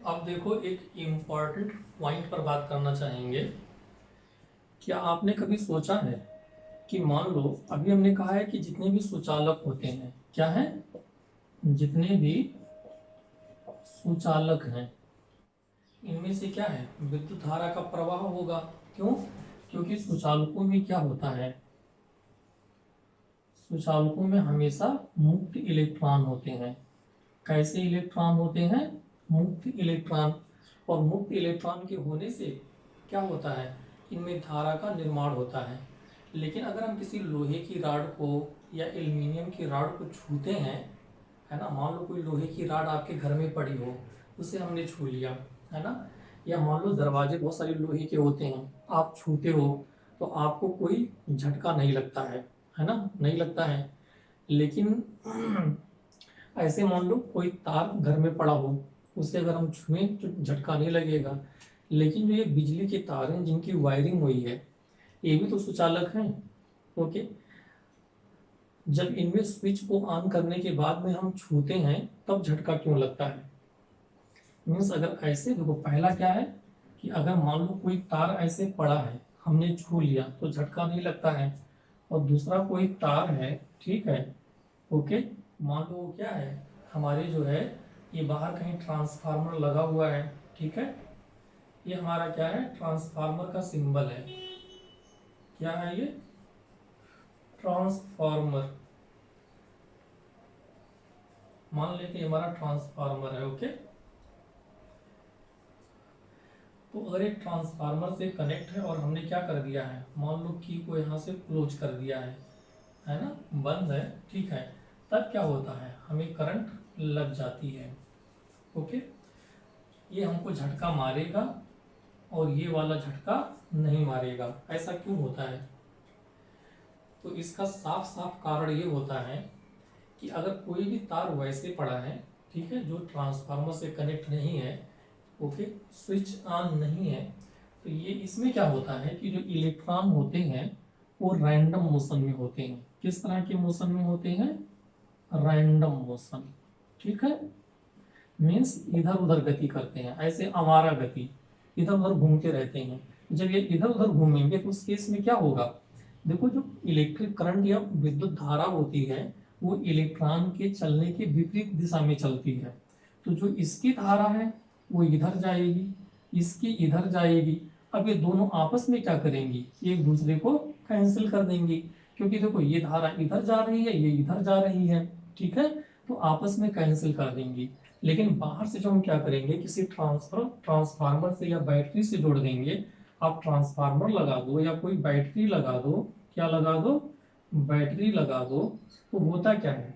अब देखो एक इम्पॉर्टेंट पॉइंट पर बात करना चाहेंगे। क्या आपने कभी सोचा है कि मान लो अभी हमने कहा है कि जितने भी सुचालक होते हैं, क्या है, जितने भी सुचालक हैं इनमें से क्या है, विद्युत धारा का प्रवाह होगा। क्यों? क्योंकि सुचालकों में क्या होता है, सुचालकों में हमेशा मुक्त इलेक्ट्रॉन होते हैं। कैसे इलेक्ट्रॉन होते हैं? मुक्त इलेक्ट्रॉन। और मुक्त इलेक्ट्रॉन के होने से क्या होता है, इनमें धारा का निर्माण होता है। लेकिन अगर हम किसी लोहे की राड को या एल्युमिनियम की राड को छूते हैं, है ना, मान लो कोई लोहे की राड आपके घर में पड़ी हो, उसे हमने छू लिया, है ना, या मान लो दरवाजे बहुत सारे लोहे के होते हैं, आप छूते हो तो आपको कोई झटका नहीं लगता है ना, नहीं लगता है। लेकिन ऐसे मान लो कोई तार घर में पड़ा हो, उसे अगर हम छुएं तो झटका नहीं लगेगा। लेकिन जो ये बिजली के तार हैं जिनकी वायरिंग हुई है, ये भी तो सुचालक हैं। ओके, जब इनमें स्विच को ऑन करने के बाद में हम छूते हैं तब झटका क्यों लगता है? मीन्स अगर ऐसे देखो, पहला क्या है कि अगर मान लो कोई तार ऐसे पड़ा है, हमने छू लिया तो झटका नहीं लगता है। और दूसरा कोई तार है, ठीक है, ओके, मान लो वो क्या है, हमारे जो है ये बाहर कहीं ट्रांसफार्मर लगा हुआ है, ठीक है, ये हमारा क्या है, ट्रांसफार्मर का सिंबल है। क्या है ये? ट्रांसफार्मर। मान लेते हैं हमारा ट्रांसफार्मर है, ओके। तो अगर एक ट्रांसफार्मर से कनेक्ट है और हमने क्या कर दिया है, मान लो की को यहाँ से क्लोज कर दिया है ना, बंद है, ठीक है, तब क्या होता है, हमें करंट लग जाती है। ओके, ये हमको झटका मारेगा और ये वाला झटका नहीं मारेगा। ऐसा क्यों होता है? तो इसका साफ साफ कारण ये होता है कि अगर कोई भी तार वैसे पड़ा है, ठीक है, जो ट्रांसफार्मर से कनेक्ट नहीं है, ओके, स्विच ऑन नहीं है, तो ये इसमें क्या होता है कि जो इलेक्ट्रॉन होते हैं वो रैंडम मोशन में होते हैं। किस तरह के मोशन में होते हैं? रैंडम मोशन, ठीक है, मीन्स इधर उधर गति करते हैं, ऐसे आवारा गति, इधर उधर घूमते रहते हैं। जब ये इधर उधर घूमेंगे तो उस केस में क्या होगा, देखो जो इलेक्ट्रिक करंट या विद्युत धारा होती है वो इलेक्ट्रॉन के चलने के विपरीत दिशा में चलती है। तो जो इसकी धारा है वो इधर जाएगी, इसकी इधर जाएगी। अब ये दोनों आपस में क्या करेंगी, एक दूसरे को कैंसिल कर देंगी, क्योंकि देखो ये धारा इधर जा रही है, ये इधर जा रही है, ठीक है, तो आपस में कैंसिल कर देंगी। लेकिन बाहर से जो हम क्या करेंगे, किसी ट्रांसफार्मर से या बैटरी से जोड़ देंगे। आप ट्रांसफार्मर लगा दो या कोई बैटरी लगा दो, क्या लगा दो, बैटरी लगा दो, तो होता क्या है,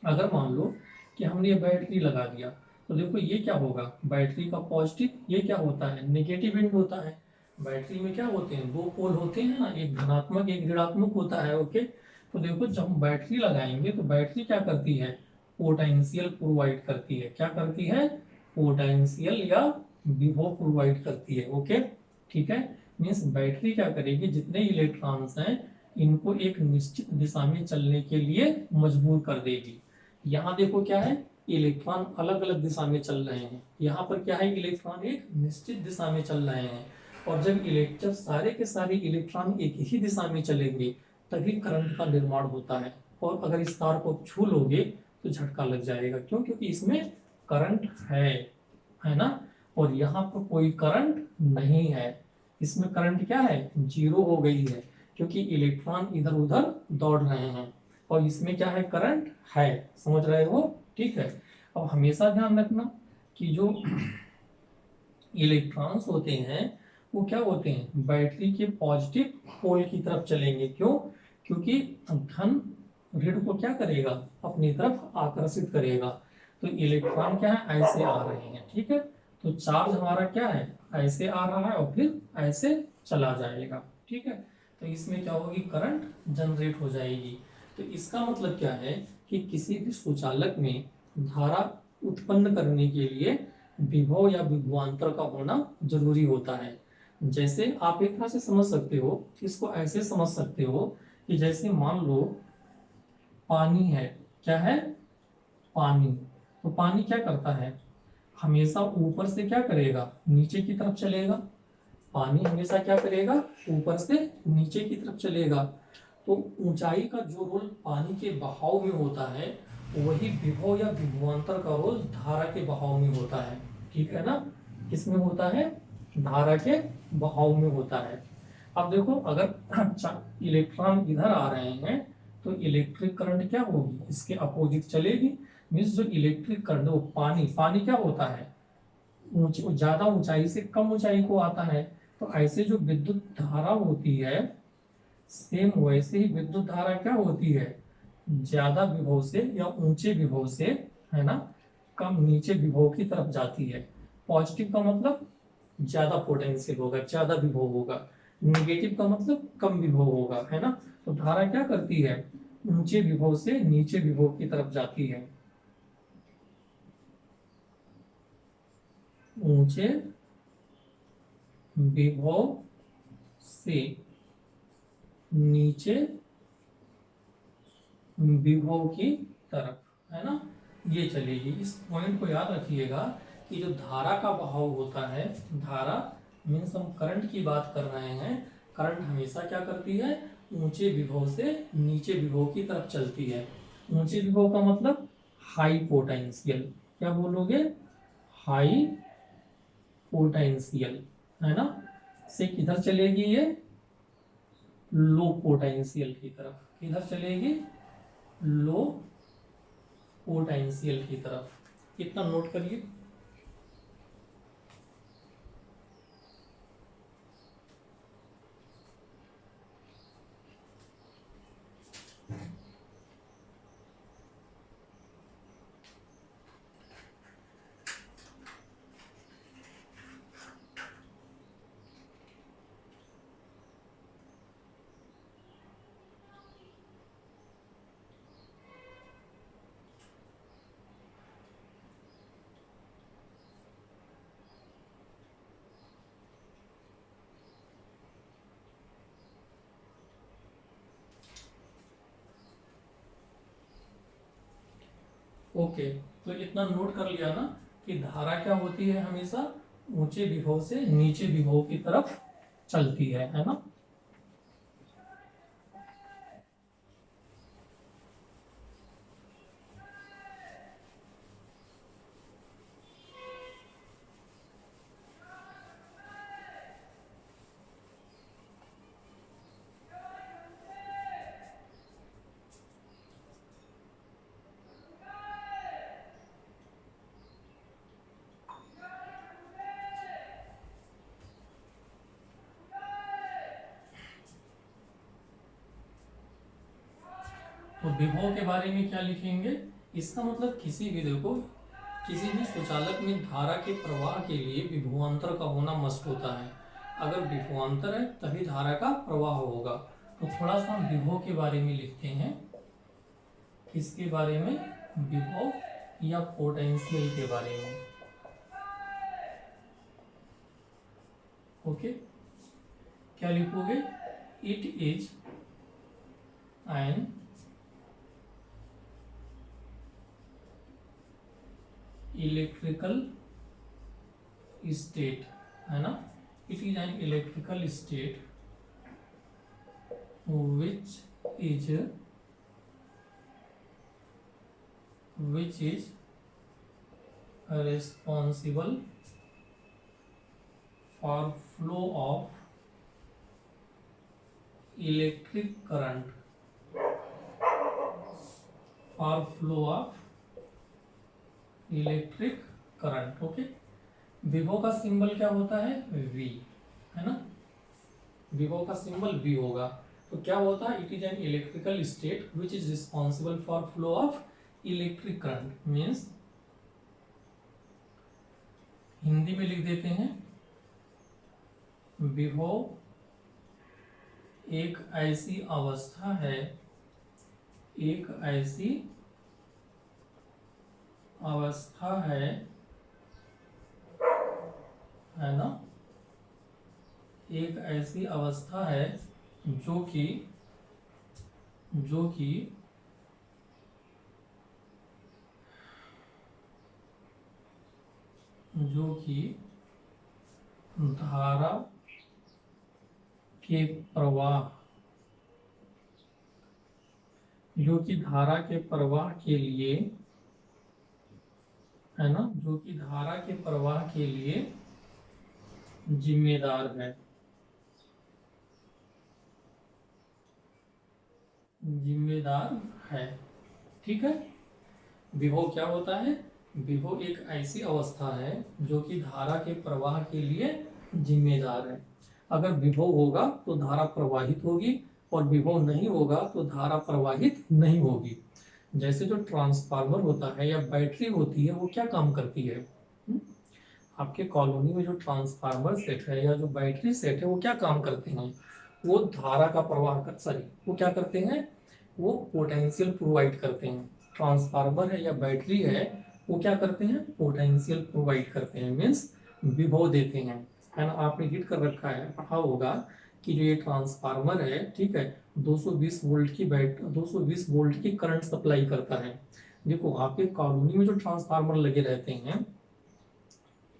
अगर मान लो कि हमने ये बैटरी लगा दिया तो देखो ये क्या होगा, बैटरी का पॉजिटिव, ये क्या होता है, नेगेटिव एंड होता है। बैटरी में क्या होते हैं, दो पोल होते हैं ना, एक धनात्मक एक ऋणात्मक होता है, ओके। तो देखो जब हम बैटरी लगाएंगे तो बैटरी क्या करती है, पोटेंशियल प्रोवाइड करती है। क्या करती है? पोटेंशियल या विभव प्रोवाइड करती है, ओके, ठीक है। मीन्स बैटरी क्या करेगी, जितने इलेक्ट्रॉन्स हैं इनको एक निश्चित दिशा में चलने के लिए मजबूर कर देगी। यहाँ देखो क्या है, इलेक्ट्रॉन अलग अलग दिशा में चल रहे हैं, यहाँ पर क्या है, इलेक्ट्रॉन एक निश्चित दिशा में चल रहे हैं। और जब सारे के सारे इलेक्ट्रॉन एक ही दिशा में चलेंगे तभी करंट का निर्माण होता है। और अगर इस तार को छू लोगे तो झटका लग जाएगा। क्यों? क्योंकि इसमें करंट है ना, और यहाँ पर कोई करंट नहीं है। इसमें करंट क्या है, जीरो हो गई है, क्योंकि इलेक्ट्रॉन इधर उधर दौड़ रहे हैं। और इसमें क्या है, करंट है। समझ रहे हो? ठीक है। अब हमेशा ध्यान रखना कि जो इलेक्ट्रॉन्स होते हैं वो क्या होते हैं, बैटरी के पॉजिटिव पोल की तरफ चलेंगे। क्यों? क्योंकि धन ऋण को क्या करेगा, अपनी तरफ आकर्षित करेगा। तो इलेक्ट्रॉन क्या है, ऐसे आ रहे हैं, ठीक है, तो चार्ज हमारा क्या है, ऐसे आ रहा है और फिर ऐसे चला जाएगा, ठीक है। तो इसमें क्या होगी, करंट जनरेट हो जाएगी। तो इसका मतलब क्या है कि किसी भी सुचालक में धारा उत्पन्न करने के लिए विभव या विभवांतर का होना जरूरी होता है। जैसे आप एक तरह से समझ सकते हो, इसको ऐसे समझ सकते हो कि जैसे मान लो पानी है, क्या है, पानी। तो पानी क्या करता है, हमेशा ऊपर से क्या करेगा, नीचे की तरफ चलेगा। पानी हमेशा क्या करेगा, ऊपर से नीचे की तरफ चलेगा। तो ऊंचाई का जो रोल पानी के बहाव में होता है, वही विभव या विभवांतर का रोल धारा के बहाव में होता है। ठीक है ना, किसमें होता है, धारा के बहाव में होता है। अब देखो, अगर इलेक्ट्रॉन इधर आ रहे हैं तो इलेक्ट्रिक करंट क्या होगी, इसके अपोजिट चलेगी। मीन्स जो इलेक्ट्रिक करंट, वो पानी पानी क्या होता है, ज्यादा ऊंचाई से कम ऊंचाई को आता है। तो ऐसे जो विद्युत धारा होती है, सेम वैसे ही विद्युत धारा क्या होती है, ज्यादा विभव से या ऊंचे विभव से, है ना, कम नीचे विभव की तरफ जाती है। पॉजिटिव का मतलब ज्यादा पोटेंशियल होगा, ज्यादा विभव होगा। निगेटिव का मतलब कम विभव होगा, है ना। तो धारा क्या करती है, ऊंचे विभव से नीचे विभव की तरफ जाती है। ऊंचे विभव से नीचे विभव की तरफ, है ना, ये चलेगी। इस पॉइंट को याद रखिएगा कि जो धारा का बहाव होता है, धारा मीन्स हम करंट की बात कर रहे हैं। करंट हमेशा क्या करती है, ऊंचे विभव से नीचे विभव की तरफ चलती है। ऊंचे विभव का मतलब हाई पोटेंशियल, क्या बोलोगे, हाई पोटेंशियल, है ना, से किधर चलेगी ये, लो पोटेंशियल की तरफ। किधर चलेगी, लो पोटेंशियल की तरफ। इतना नोट करिए। ओके, तो इतना नोट कर लिया ना कि धारा क्या होती है, हमेशा ऊंचे विभव से नीचे विभव की तरफ चलती है ना। तो विभव के बारे में क्या लिखेंगे, इसका मतलब किसी भी, देखो, किसी भी सुचालक में धारा के प्रवाह के लिए विभवांतर का होना मस्ट होता है। अगर विभवांतर है तभी धारा का प्रवाह होगा। तो थोड़ा सा हम विभव के बारे में लिखते हैं। किसके बारे में, विभव या पोटेंशियल के बारे में। ओके, क्या लिखोगे, it is an electrical state, है ना, it is an electrical state which is responsible for flow of electric current, for flow of electric current. Okay, विभव का सिंबल क्या होता है, V, है ना, विभव का सिंबल V होगा। तो क्या होता है, it is an electrical state which is responsible for flow of electric current. Means Hindi में लिख देते हैं, विभव एक ऐसी अवस्था है, एक ऐसी अवस्था है ना, एक ऐसी अवस्था है जो कि जो कि धारा के प्रवाह जो कि धारा के प्रवाह के लिए, है ना, जो कि धारा के प्रवाह के लिए जिम्मेदार है, जिम्मेदार है। ठीक है। विभव क्या होता है? विभव एक ऐसी अवस्था है जो कि धारा के प्रवाह के लिए जिम्मेदार है। अगर विभव होगा तो धारा प्रवाहित होगी, और विभव नहीं होगा तो धारा प्रवाहित नहीं होगी। जैसे जो ट्रांसफार्मर होता है या बैटरी होती है, वो क्या काम करती है? हम्म? आपके कॉलोनी में जो ट्रांसफार्मर सेट है या जो बैटरी सेट है, वो क्या काम करते हैं? वो धारा का प्रवाह कर, सॉरी, वो क्या करते हैं? वो पोटेंशियल प्रोवाइड करते हैं। ट्रांसफार्मर है या बैटरी है, वो क्या करते हैं? पोटेंशियल प्रोवाइड करते हैं, मीन्स विभव देते हैं। है ना, आपने हिट कर रखा है, पढ़ा होगा कि जो ये ट्रांसफार्मर है, ठीक है, 220 वोल्ट की 220 वोल्ट की करंट सप्लाई करता है। देखो, आपके कॉलोनी में जो ट्रांसफार्मर लगे रहते हैं,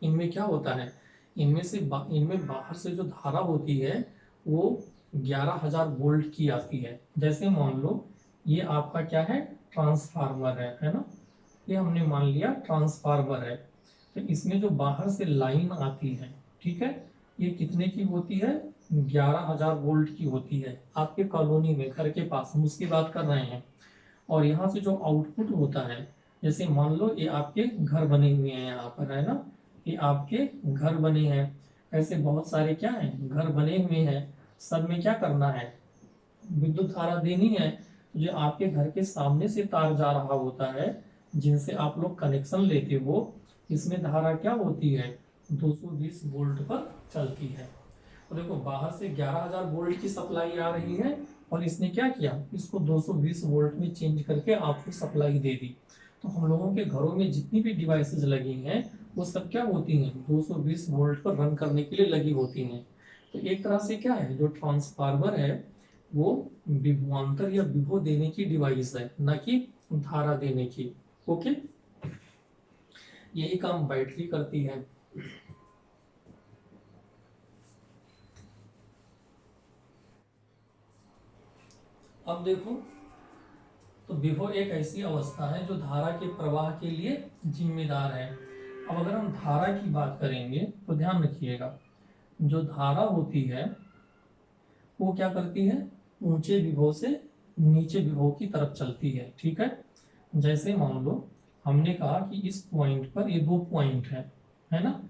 इनमें क्या होता है? इनमें बाहर से जो धारा होती है वो 11,000 वोल्ट की आती है। जैसे मान लो ये आपका क्या है? ट्रांसफार्मर है ना, ये हमने मान लिया ट्रांसफार्मर है। तो इसमें जो बाहर से लाइन आती है, ठीक है, ये कितने की होती है? 11,000 वोल्ट की होती है। आपके कॉलोनी में, घर के पास, हम उसकी बात कर रहे हैं। और यहाँ से जो आउटपुट होता है, जैसे मान लो ये आपके घर बने हुए हैं यहाँ पर, है ना, ये आपके घर बने हैं। ऐसे बहुत सारे क्या है? घर बने हुए हैं। सब में क्या करना है? विद्युत धारा देनी है। तो जो आपके घर के सामने से तार जा रहा होता है, जिनसे आप लोग कनेक्शन लेते हो, इसमें धारा क्या होती है? 220 वोल्ट पर चलती है। तो देखो, बाहर से 11,000 वोल्ट की सप्लाई आ रही है, और इसने क्या किया? इसको 220 वोल्ट में चेंज करके आपको सप्लाई दे दी। तो हम लोगों के घरों में जितनी भी डिवाइसेज लगी हैं, वो सब क्या होती हैं? 220 वोल्ट पर रन करने के लिए लगी होती हैं। तो एक तरह से क्या है, जो ट्रांसफार्मर है वो विभवांतर या विभव देने की डिवाइस है, न कि धारा देने की। ओके, यही काम बैटरी करती है। अब देखो, तो विभव एक ऐसी अवस्था है जो धारा के प्रवाह के लिए जिम्मेदार है। अब अगर हम धारा की बात करेंगे तो ध्यान रखिएगा, जो धारा होती है वो क्या करती है? ऊंचे विभव से नीचे विभव की तरफ चलती है। ठीक है। जैसे मान लो हमने कहा कि इस पॉइंट पर ये दो पॉइंट है ना,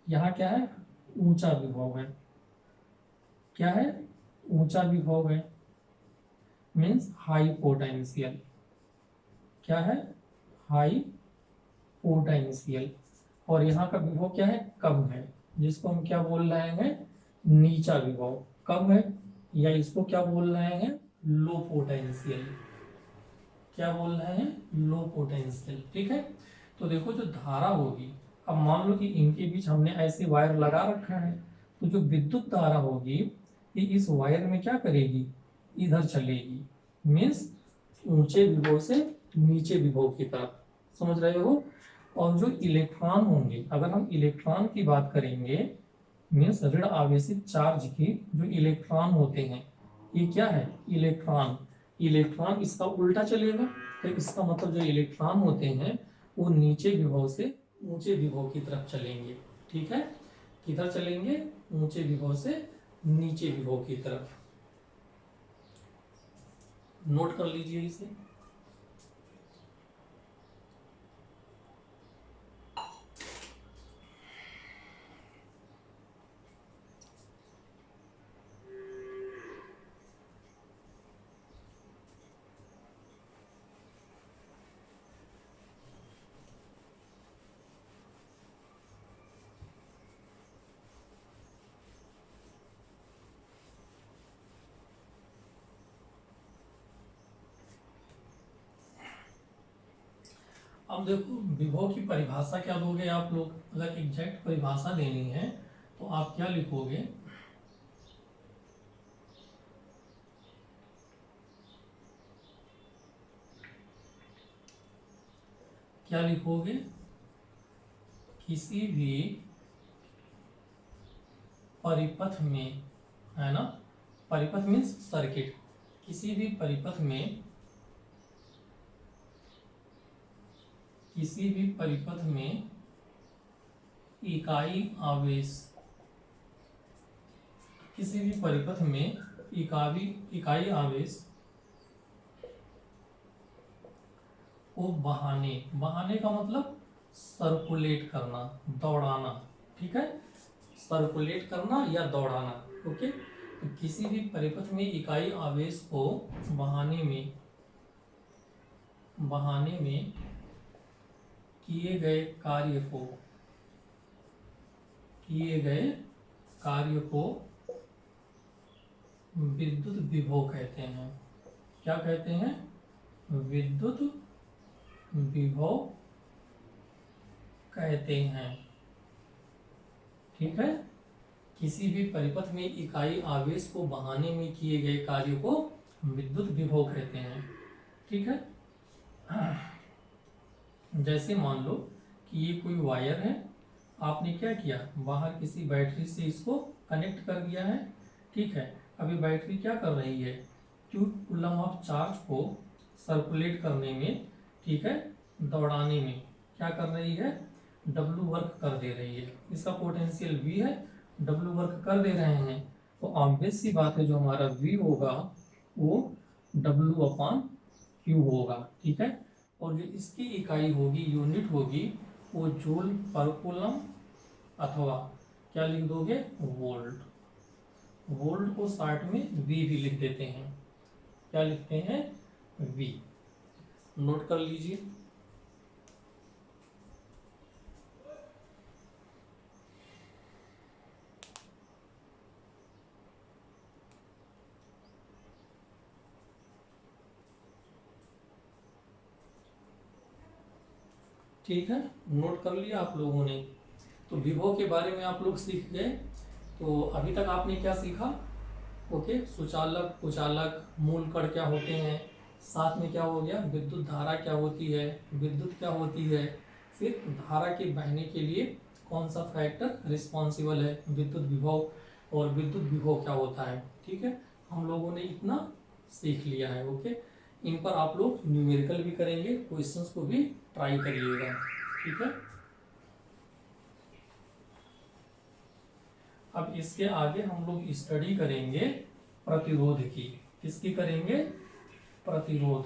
यहाँ क्या है? ऊंचा विभव है। क्या है? ऊंचा विभव है, मीन्स हाई पोटेंशियल। क्या है? High potential. और यहाँ का विभव क्या है? कम है, जिसको हम क्या बोल रहे हैं? नीचा विभव। कम है, या इसको क्या बोल रहे हैं? Low potential. क्या बोल रहे हैं? Low potential. ठीक है। तो देखो, जो धारा होगी, अब मान लो कि इनके बीच हमने ऐसे वायर लगा रखा है, तो जो विद्युत धारा होगी ये इस वायर में क्या करेगी? इधर चलेगी, मीन्स ऊंचे विभव से नीचे विभव की तरफ। समझ रहे हो? और जो इलेक्ट्रॉन होंगे, अगर हम इलेक्ट्रॉन की बात करेंगे, मीन्स ऋण आवेशित चार्ज की जो इलेक्ट्रॉन होते हैं, ये क्या है? इलेक्ट्रॉन। इलेक्ट्रॉन इसका उल्टा चलेगा, तो इसका मतलब जो इलेक्ट्रॉन होते हैं वो नीचे विभव से ऊंचे विभव की तरफ चलेंगे। ठीक है। किधर चलेंगे? ऊंचे विभव से नीचे विभव की तरफ। नोट कर लीजिए इसे। अब देखो, विभव की परिभाषा क्या दोगे आप लोग? अगर एग्जैक्ट परिभाषा देनी है तो आप क्या लिखोगे? क्या लिखोगे किसी भी परिपथ में, है ना, परिपथ मीन्स सर्किट, किसी भी परिपथ में, किसी भी परिपथ में इकाई आवेश, किसी भी परिपथ में इकाई आवेश को बहाने, बहाने का मतलब सर्कुलेट करना, दौड़ाना, ठीक है, सर्कुलेट करना या दौड़ाना, ओके। तो किसी भी परिपथ में इकाई आवेश को बहाने में किए गए कार्य को विद्युत विभव कहते हैं। क्या कहते हैं? विद्युत विभव कहते हैं, ठीक है। किसी भी परिपथ में इकाई आवेश को बहाने में किए गए कार्य को विद्युत विभव कहते हैं, ठीक है। जैसे मान लो कि ये कोई वायर है, आपने क्या किया, बाहर किसी बैटरी से इसको कनेक्ट कर दिया है, ठीक है। अभी बैटरी क्या कर रही है, Q कूलम ऑफ चार्ज को सर्कुलेट करने में, ठीक है, दौड़ाने में क्या कर रही है, W वर्क कर दे रही है। इसका पोटेंशियल V है, W वर्क कर दे रहे हैं, तो ऑब्वियस सी बात है जो हमारा V होगा वो W/Q होगा, ठीक है। और जो इसकी इकाई होगी, यूनिट होगी, वो जूल पर कूलम अथवा क्या लिख दोगे, वोल्ट। वोल्ट को शॉर्ट में V भी लिख देते हैं। क्या लिखते हैं, V। नोट कर लीजिए। ठीक है, नोट कर लिया आप लोगों ने। तो विभव के बारे में आप लोग सीख गए। तो अभी तक आपने क्या सीखा, ओके, सुचालक, कुचालक, मूल कण क्या होते हैं, साथ में क्या हो गया, विद्युत धारा क्या होती है, विद्युत क्या होती है, फिर धारा के बहने के लिए कौन सा फैक्टर रिस्पॉन्सिबल है, विद्युत विभव, और विद्युत विभव क्या होता है, ठीक है। हम लोगों ने इतना सीख लिया है, ओके। इन पर आप लोग न्यूमेरिकल भी करेंगे, क्वेश्चंस को भी ट्राई करिएगा, ठीक है। अब इसके आगे हम लोग स्टडी करेंगे प्रतिरोध की। किसकी करेंगे, प्रतिरोध।